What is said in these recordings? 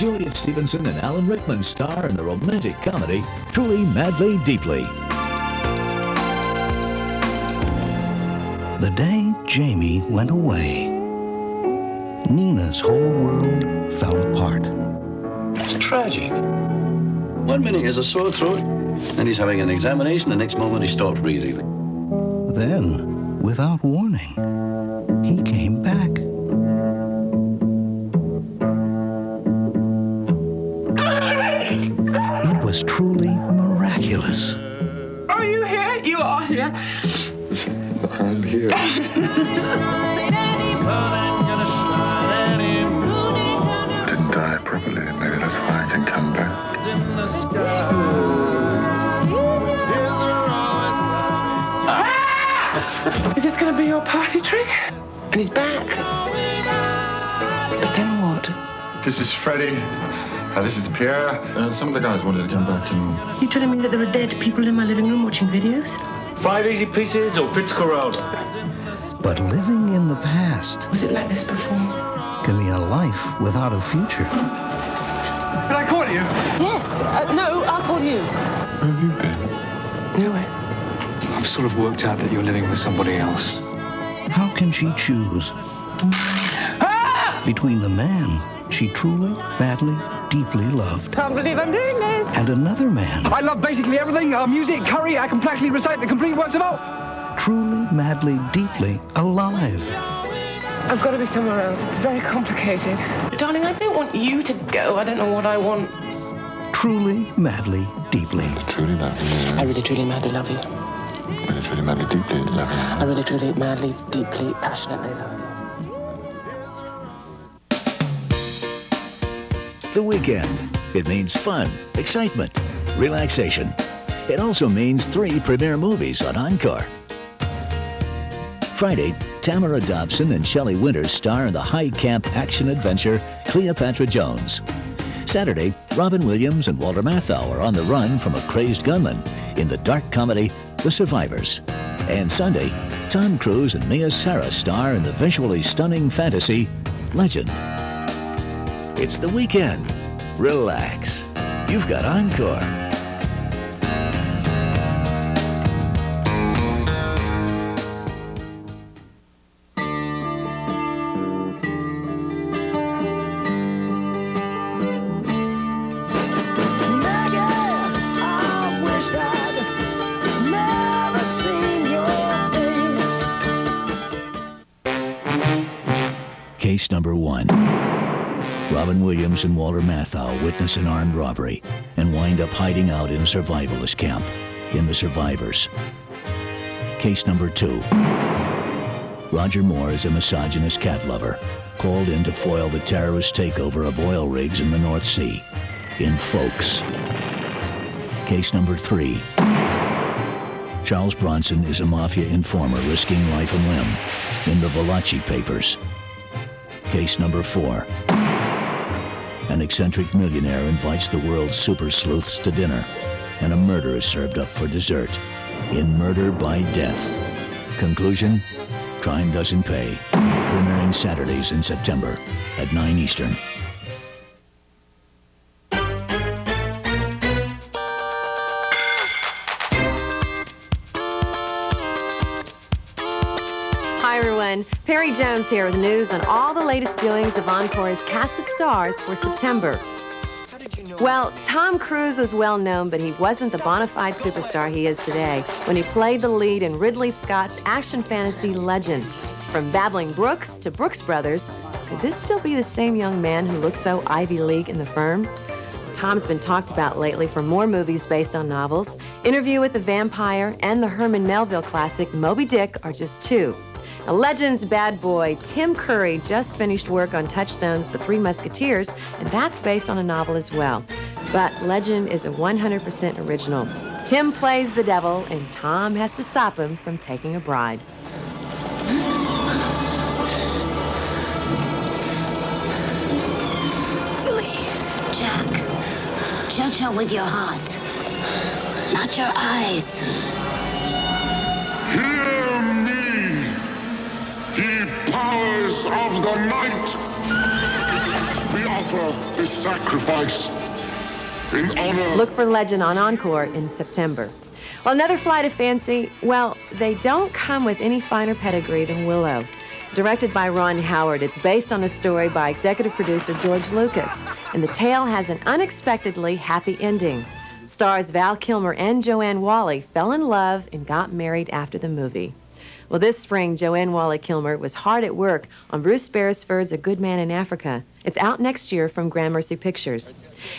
Juliet Stevenson and Alan Rickman star in the romantic comedy Truly, Madly, Deeply. The day Jamie went away, Nina's whole world fell apart. It's tragic. One minute he has a sore throat, then he's having an examination, the next moment he stops breathing. Then, without warning, he came back. It was truly miraculous. Are you here? You are here. I'm here. Didn't die properly. Maybe that's why I can come back. Is this going to be your party trick? And he's back. But then what? This is Freddie. This is Pierre. Some of the guys wanted to come back and... You telling me that there are dead people in my living room watching videos? 5 easy pieces or Fitzco Road. But living in the past Was it like this before? can be a life without a future. Can I call you? Yes. No, I'll call you. Where have you been? Nowhere. I've sort of worked out that you're living with somebody else. How can she choose between the man she truly, madly, deeply loved Can't believe I'm doing this. and another man I love basically everything. Music, curry, I can practically recite the complete works of art. truly, madly, deeply alive? I've got to be somewhere else. It's very complicated. Darling, I don't want you to go. I don't know what I want. Truly, madly, deeply. Truly, madly, I really, truly, madly love you. really, truly, madly, deeply love you. I really, truly, madly, deeply, passionately love you. The weekend. It means fun, excitement, relaxation. It also means 3 premiere movies on Encore. Friday, Tamara Dobson and Shelley Winters star in the high-camp action-adventure Cleopatra Jones. Saturday, Robin Williams and Walter Matthau are on the run from a crazed gunman in the dark comedy The Survivors. And Sunday, Tom Cruise and Mia Sara star in the visually stunning fantasy Legend. It's the weekend. Relax. You've got Encore. Case number 1. Robin Williams and Walter Matthau witness an armed robbery and wind up hiding out in a survivalist camp in The Survivors. Case number 2. Roger Moore is a misogynist cat lover called in to foil the terrorist takeover of oil rigs in the North Sea in Folks. Case number 3. Charles Bronson is a mafia informer risking life and limb in the Valachi Papers. Case number 4. An eccentric millionaire invites the world's super sleuths to dinner, and a murder is served up for dessert in Murder by Death. Conclusion: crime doesn't pay. Premiering Saturdays in September at 9 Eastern. Hi everyone, Perry Jones here with news on all the latest dealings of Encore's cast of stars for September. Well, Tom Cruise was well known, but he wasn't the bona fide superstar he is today when he played the lead in Ridley Scott's action fantasy Legend. From Babbling Brooks to Brooks Brothers, could this still be the same young man who looks so Ivy League in the firm? Tom's been talked about lately for more movies based on novels. Interview with the Vampire and the Herman Melville classic Moby Dick are just 2. A Legend's bad boy, Tim Curry, just finished work on Touchstone's The Three Musketeers, and that's based on a novel as well. But Legend is a 100% original. Tim plays the devil, and Tom has to stop him from taking a bride. Jack, judge her with your heart, not your eyes. Hear me, ye powers of the night. We are offer this sacrifice in honor. Look for Legend on Encore in September. Well, another flight of fancy, well, they don't come with any finer pedigree than Willow. Directed by Ron Howard, it's based on a story by executive producer George Lucas, and the tale has an unexpectedly happy ending. Stars Val Kilmer and Joanne Whalley fell in love and got married after the movie. Well, this spring, Joanne Whalley Kilmer was hard at work on Bruce Beresford's A Good Man in Africa. It's out next year from Gramercy Pictures.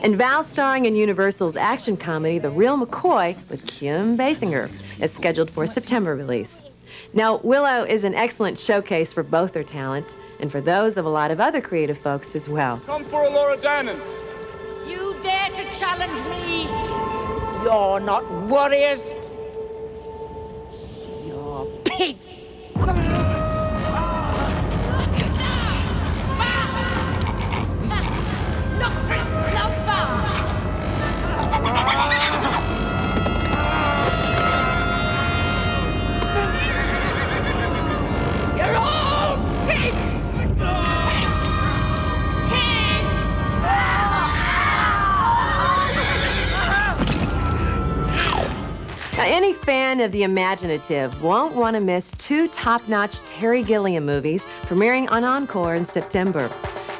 And Val starring in Universal's action comedy The Real McCoy with Kim Basinger. It's scheduled for a September release. Now, Willow is an excellent showcase for both their talents and for those of a lot of other creative folks as well. Come for a Laura Dannon. You dare to challenge me? You're not warriors. You're pigs. You're all pigs. Now, any fan of the imaginative won't want to miss two top-notch Terry Gilliam movies premiering on Encore in September.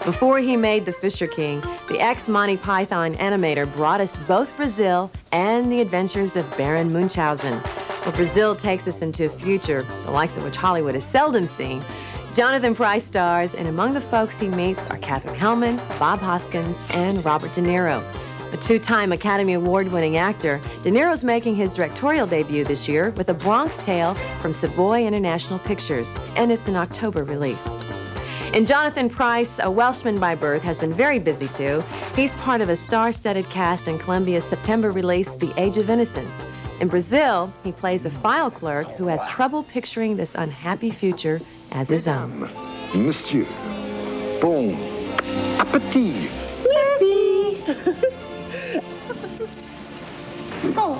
Before he made The Fisher King, the ex-Monty Python animator brought us both Brazil and The Adventures of Baron Munchausen. Well, Brazil takes us into a future, the likes of which Hollywood has seldom seen. Jonathan Pryce stars, and among the folks he meets are Katherine Hellman, Bob Hoskins, and Robert De Niro. A two-time Academy Award-winning actor, De Niro's making his directorial debut this year with A Bronx Tale from Savoy International Pictures, and it's an October release. And Jonathan Pryce, a Welshman by birth, has been very busy too. He's part of a star-studded cast in Columbia's September release, The Age of Innocence. In Brazil, he plays a file clerk who has trouble picturing this unhappy future as his own. Monsieur, bon appétit. Salt.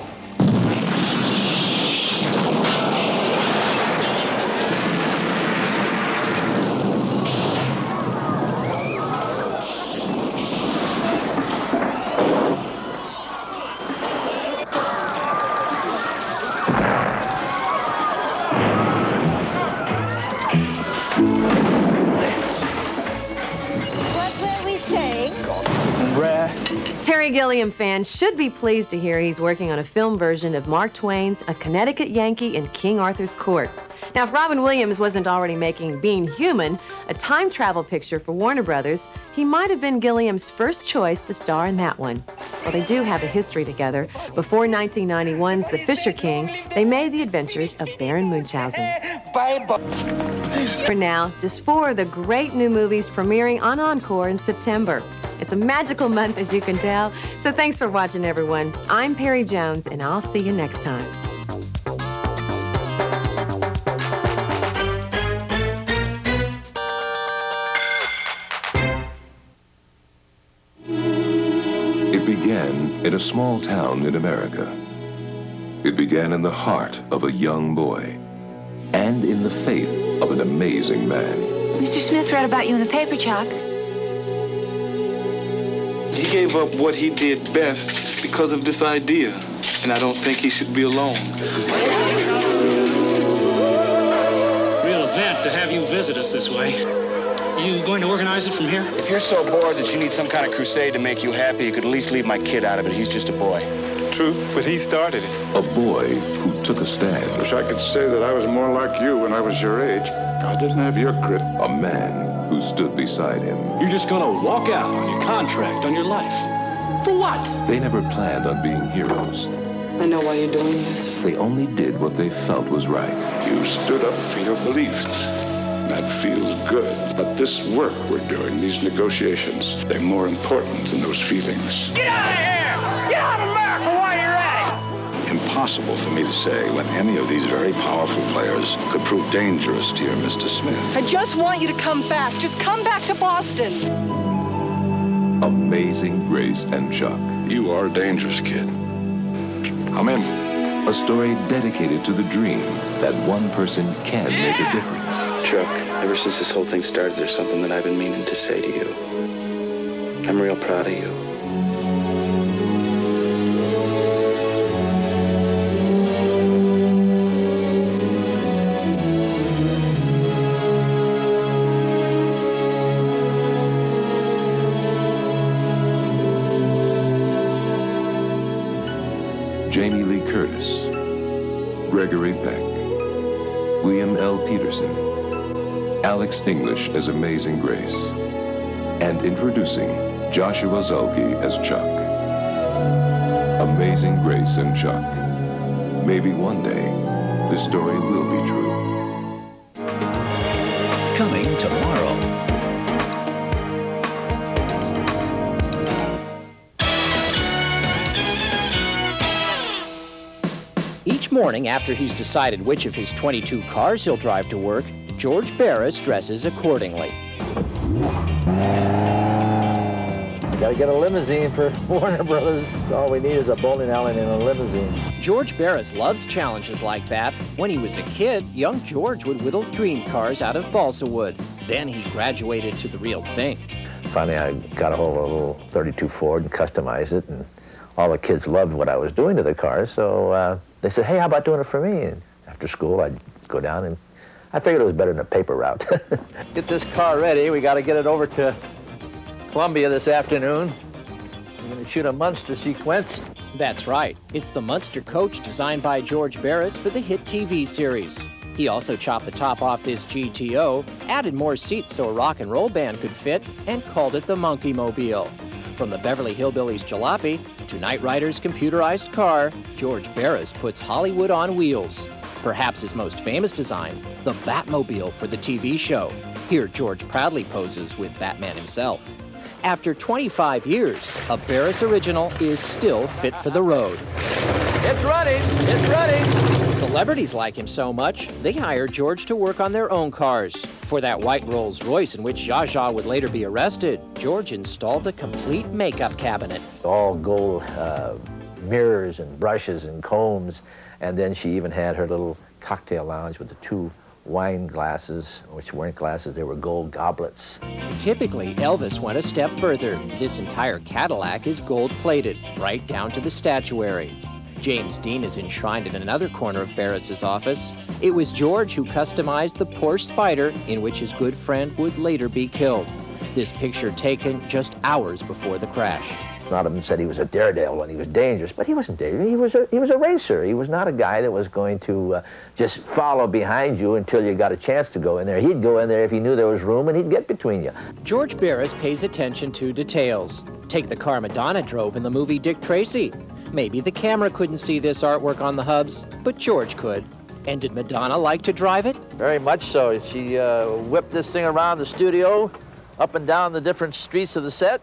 Where are we staying? Rare. Terry Gilliam fans should be pleased to hear he's working on a film version of Mark Twain's A Connecticut Yankee in King Arthur's Court. Now, if Robin Williams wasn't already making Being Human, a time travel picture for Warner Brothers, he might have been Gilliam's first choice to star in that one. Well, they do have a history together. Before 1991's The Fisher King, they made The Adventures of Baron Munchausen. For now, just four of the great new movies premiering on Encore in September. It's a magical month, as you can tell. So thanks for watching, everyone. I'm Perry Jones, and I'll see you next time. It began in a small town in America. It began in the heart of a young boy and in the faith of an amazing man. Mr. Smith read about you in the paper, Chuck. He gave up what he did best because of this idea, and I don't think he should be alone. Real event to have you visit us this way. You going to organize it from here? If you're so bored that you need some kind of crusade to make you happy, you could at least leave my kid out of it. He's just a boy. True, but he started it. A boy who took a stand. Wish I could say that I was more like you when I was your age. I didn't have your grit. A man who stood beside him. You're just gonna walk out on your contract, on your life. For what? They never planned on being heroes. I know why you're doing this. They only did what they felt was right. You stood up for your beliefs. That feels good. But this work we're doing, these negotiations, they're more important than those feelings. Get out of here! Get out of America while you're at it! Impossible for me to say when any of these very powerful players could prove dangerous to your Mr. Smith. I just want you to come back. Just come back to Boston. Amazing Grace and Chuck. You are a dangerous kid. I'm in. A story dedicated to the dream that one person can make a difference. Chuck, ever since this whole thing started, there's something that I've been meaning to say to you. I'm real proud of you. Jamie Lee Curtis, Gregory Peck, William L. Peterson, Alex English as Amazing Grace, and introducing Joshua Zulke as Chuck. Amazing Grace and Chuck. Maybe one day, this story will be true. Coming tomorrow. Each morning after he's decided which of his 22 cars he'll drive to work, George Barris dresses accordingly. Got to get a limousine for Warner Brothers. All we need is a bowling alley and a limousine. George Barris loves challenges like that. When he was a kid, young George would whittle dream cars out of balsa wood. Then he graduated to the real thing. Finally, I got a hold of a little 32 Ford and customized it, and all the kids loved what I was doing to the cars, so they said, hey, how about doing it for me? And after school, I'd go down, and I figured it was better than a paper route. Get this car ready. We got to get it over to Columbia this afternoon. We're going to shoot a Munster sequence. That's right. It's the Munster coach designed by George Barris for the hit TV series. He also chopped the top off this GTO, added more seats so a rock and roll band could fit, and called it the Monkey Mobile. From the Beverly Hillbillies jalopy to Knight Rider's computerized car, George Barris puts Hollywood on wheels. Perhaps his most famous design, the Batmobile for the TV show. Here, George proudly poses with Batman himself. After 25 years, a Barris original is still fit for the road. It's running! It's running! Celebrities like him so much, they hired George to work on their own cars. For that white Rolls Royce in which Zsa Zsa would later be arrested, George installed the complete makeup cabinet. All gold mirrors and brushes and combs, and then she even had her little cocktail lounge with the two wine glasses, which weren't glasses, they were gold goblets. Typically, Elvis went a step further. This entire Cadillac is gold-plated, right down to the statuary. James Dean is enshrined in another corner of Barris's office. It was George who customized the Porsche Spider in which his good friend would later be killed. This picture taken just hours before the crash. A lot of them said he was a daredevil and he was dangerous, but he wasn't dangerous. He was a racer. He was not a guy that was going to just follow behind you until you got a chance to go in there. He'd go in there if he knew there was room, and he'd get between you. George Barris pays attention to details. Take the car Madonna drove in the movie Dick Tracy. Maybe the camera couldn't see this artwork on the hubs, but George could. And did Madonna like to drive it? Very much so. She whipped this thing around the studio, up and down the different streets of the set.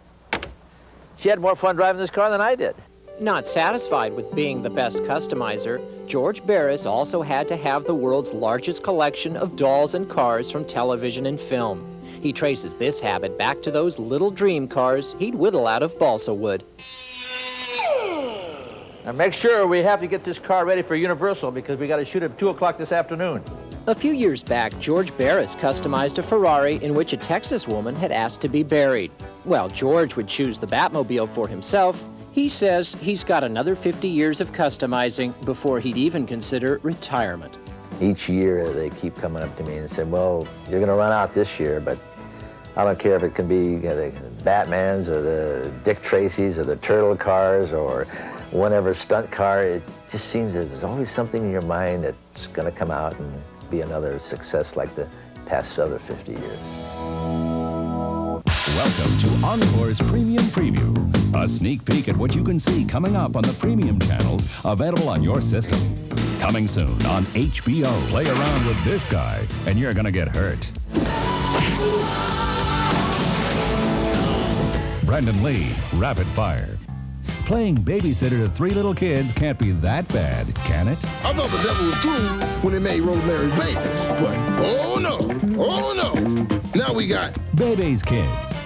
She had more fun driving this car than I did. Not satisfied with being the best customizer, George Barris also had to have the world's largest collection of dolls and cars from television and film. He traces this habit back to those little dream cars he'd whittle out of balsa wood. Now make sure we have to get this car ready for Universal because we got to shoot at 2 o'clock this afternoon. A few years back, George Barris customized a Ferrari in which a Texas woman had asked to be buried. While George would choose the Batmobile for himself, he says he's got another 50 years of customizing before he'd even consider retirement. Each year they keep coming up to me and say, well, you're going to run out this year, but I don't care if it can be the Batmans or the Dick Tracys or the Turtle cars or whatever stunt car. It just seems there's always something in your mind that's going to come out and be another success like the past other 50 years. Welcome to Encore's Premium Preview, a sneak peek at what you can see coming up on the premium channels available on your system. Coming soon on HBO. Play around with this guy, and you're going to get hurt. Brendan Lee, Rapid Fire. Playing babysitter to 3 little kids can't be that bad, can it? I thought the devil was through when they made Rosemary's Babies. But, oh no. Now we got Bebe's Kids.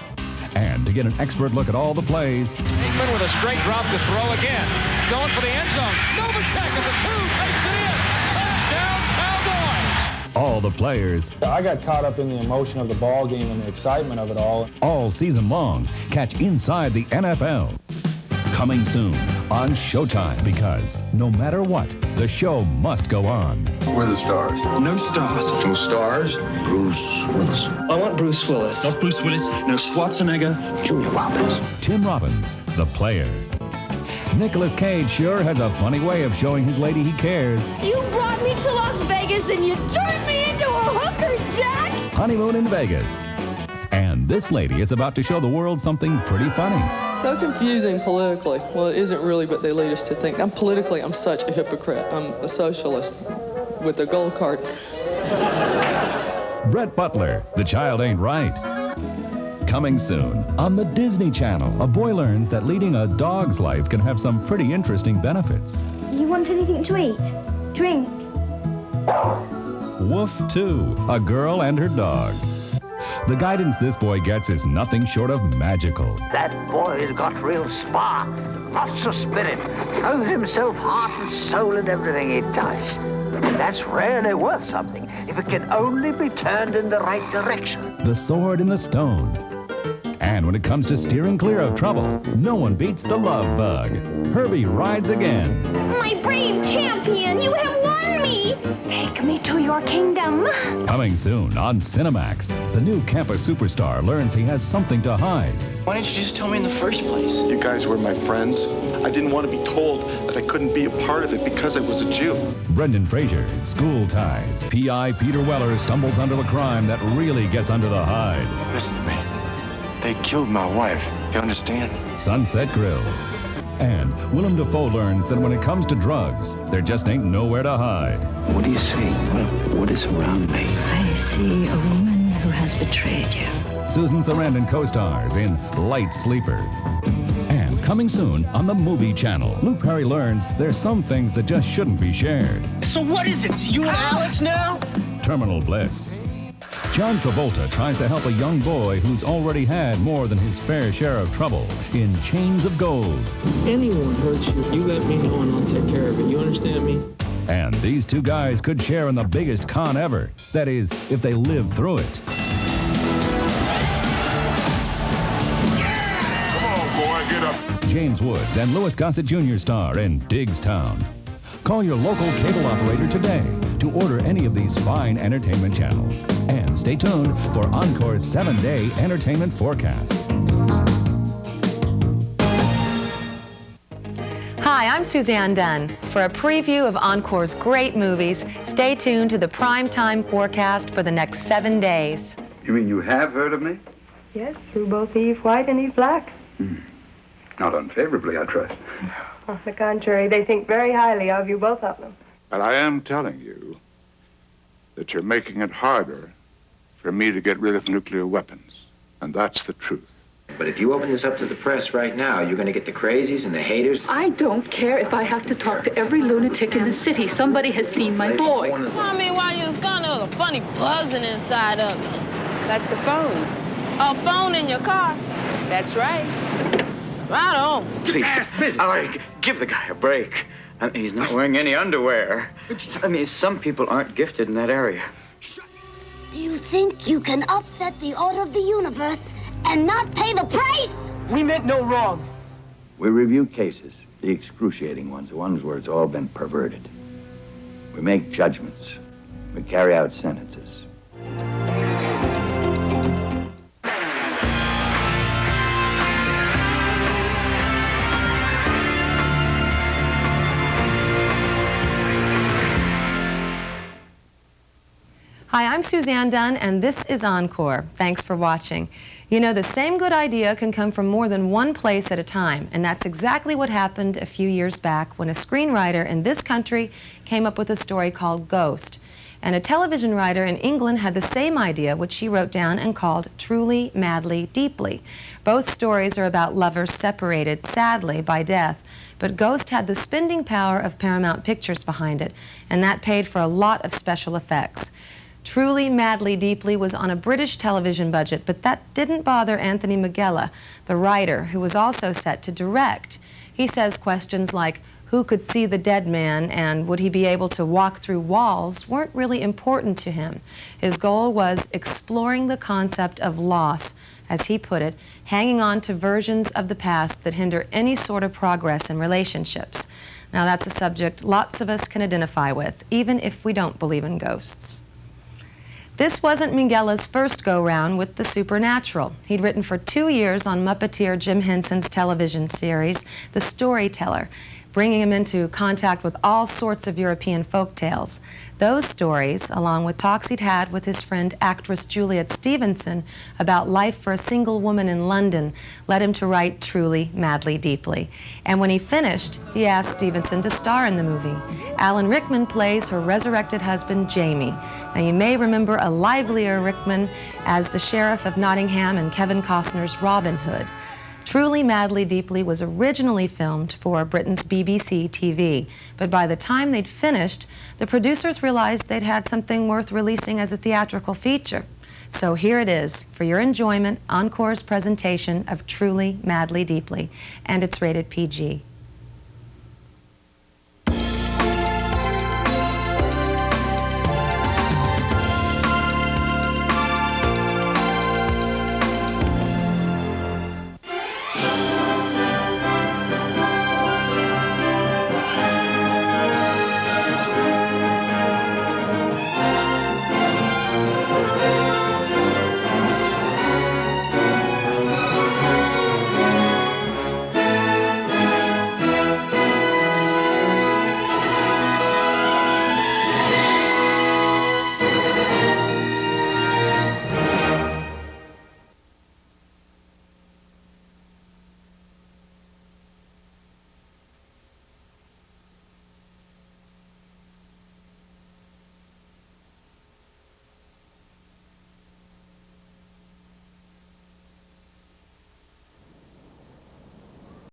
And to get an expert look at all the plays, Aikman with a straight drop to throw again. Going for the end zone. Novacek at the 2, takes it in. Touchdown, Cowboys. all the players. I got caught up in the emotion of the ball game and the excitement of it all. All season long, catch Inside the NFL. Coming soon on Showtime, because no matter what, the show must go on. Where are the stars? No stars. No stars? Bruce Willis. I want Bruce Willis. Not Bruce Willis. No Schwarzenegger. Julia Roberts. Tim Robbins, the player. Nicolas Cage sure has a funny way of showing his lady he cares. You brought me to Las Vegas and you turned me into a hooker, Jack! Honeymoon in Vegas. And this lady is about to show the world something pretty funny. So confusing politically. Well, it isn't really, but they lead us to think. I'm such a hypocrite. I'm a socialist with a gold card. Brett Butler, The Child Ain't Right. Coming soon on the Disney Channel. A boy learns that leading a dog's life can have some pretty interesting benefits. You want anything to eat? Drink? Woof 2, a girl and her dog. The guidance this boy gets is nothing short of magical. That boy's got real spark, lots of spirit, throws himself heart and soul in everything he does. And that's rarely worth something if it can only be turned in the right direction. The sword in the stone. And when it comes to steering clear of trouble, no one beats the love bug. Herbie rides again. My brave champion, you have won me! Take me to your kingdom. Coming soon on Cinemax. The new campus superstar learns he has something to hide. Why didn't you just tell me in the first place? You guys were my friends. I didn't want to be told that I couldn't be a part of it because I was a Jew. Brendan Fraser, School Ties. P.I. Peter Weller stumbles onto a crime that really gets under the hide. Listen to me. They killed my wife. You understand? Sunset Grill. And Willem Dafoe learns that when it comes to drugs, there just ain't nowhere to hide. What do you see? What is around me? I see a woman who has betrayed you. Susan Sarandon co-stars in Light Sleeper. And coming soon on the Movie Channel, Luke Perry learns there's some things that just shouldn't be shared. So what is it? You and Alex now? Terminal Bliss. John Travolta tries to help a young boy who's already had more than his fair share of trouble in Chains of Gold. Anyone hurts you, you let me know and I'll take care of it. You understand me? And these two guys could share in the biggest con ever. That is, if they live through it. Come on, boy, get up. James Woods and Louis Gossett Jr. star in Diggstown. Call your local cable operator today to order any of these fine entertainment channels. And stay tuned for Encore's 7-day entertainment forecast. Hi, I'm Suzanne Dunn. For a preview of Encore's great movies, stay tuned to the primetime forecast for the next 7 days. You mean you have heard of me? Yes, through both Eve White and Eve Black. Not unfavorably, I trust. On the contrary, they think very highly of you, both of them. But I am telling you that you're making it harder for me to get rid of nuclear weapons. And that's the truth. But if you open this up to the press right now, you're going to get the crazies and the haters. I don't care if I have to talk to every lunatic in the city. Somebody has seen my boy. I mean, while you was gone, there was a funny buzzing inside of it. That's the phone. A phone in your car? That's right. Right on. Please, give the guy a break. I mean, he's not wearing any underwear. I mean, some people aren't gifted in that area. Do you think you can upset the order of the universe and not pay the price? We meant no wrong. We review cases, the excruciating ones, the ones where it's all been perverted. We make judgments. We carry out sentences. Hi, I'm Suzanne Dunn, and this is Encore. Thanks for watching. You know, the same good idea can come from more than one place at a time, and that's exactly what happened a few years back when a screenwriter in this country came up with a story called Ghost. And a television writer in England had the same idea, which she wrote down and called Truly, Madly, Deeply. Both stories are about lovers separated, sadly, by death. But Ghost had the spending power of Paramount Pictures behind it, and that paid for a lot of special effects. Truly, Madly, Deeply was on a British television budget, but that didn't bother Anthony Minghella, the writer, who was also set to direct. He says questions like, who could see the dead man and would he be able to walk through walls weren't really important to him. His goal was exploring the concept of loss, as he put it, hanging on to versions of the past that hinder any sort of progress in relationships. Now that's a subject lots of us can identify with, even if we don't believe in ghosts. This wasn't Minghell's first go-round with the supernatural. He'd written for 2 years on Muppeteer Jim Henson's television series, The Storyteller, bringing him into contact with all sorts of European folk tales. Those stories, along with talks he'd had with his friend actress Juliet Stevenson about life for a single woman in London, led him to write Truly, Madly, Deeply. And when he finished, he asked Stevenson to star in the movie. Alan Rickman plays her resurrected husband, Jamie. Now you may remember a livelier Rickman as the sheriff of Nottingham in Kevin Costner's Robin Hood. Truly, Madly, Deeply was originally filmed for Britain's BBC TV, but by the time they'd finished, the producers realized they'd had something worth releasing as a theatrical feature. So here it is, for your enjoyment, Encore's presentation of Truly, Madly, Deeply, and it's rated PG.